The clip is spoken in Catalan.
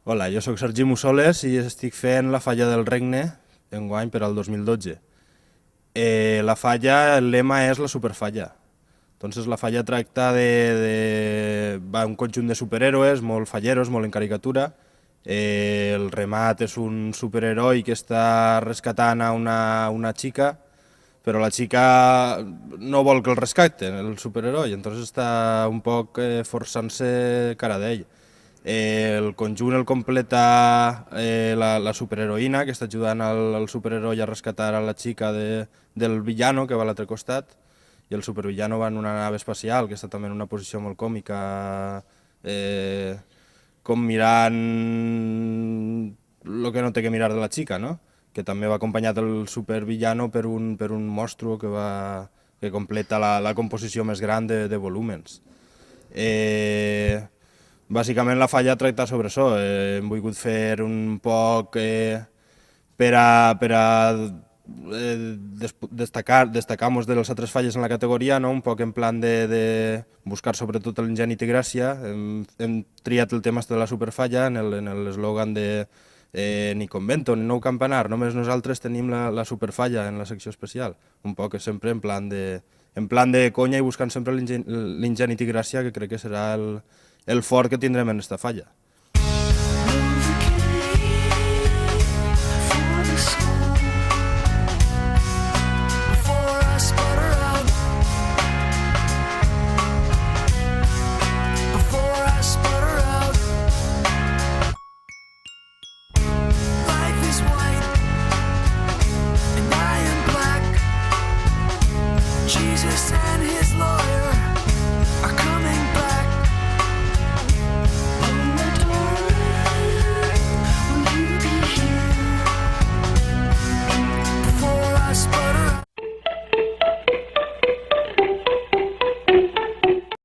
Hola, jo sóc Sergi Mussoles i estic fent la falla del Regne enguany per al 2012. La falla, el lema és la superfalla. Entonces la falla tracta va un conjunt de superhéroes, molt falleros, molt en caricatura. El remat és un superheroi que està rescatant a una xica, però la xica no vol que el rescaten, el superheroi, entonces està un poc forçant-se cara d'ell. El conjunt el completa la superheroïna, que està ajudant al superheroi a rescatar a la xica del villano, que va a l'altre costat, i el supervillano va en una nave espacial, que està també en una posició molt còmica, com mirant el que no té que mirar de la xica, no? Que també va acompanyat el supervillano per un monstru que completa la composició més gran de volúmens. Bàsicament la falla tracta sobre això. Hem volgut fer un poc per a destacar-nos de les altres falles en la categoria, no? Un poc en plan de buscar sobretot l'ingeni i gràcia. Hem triat el tema de la superfalla en l'eslògan de ni convento ni nou campanar, només nosaltres tenim la superfalla en la secció especial. Un poc sempre en plan de conya i buscant sempre l'ingeni i gràcia, que crec que serà el fort que tindrem en esta falla.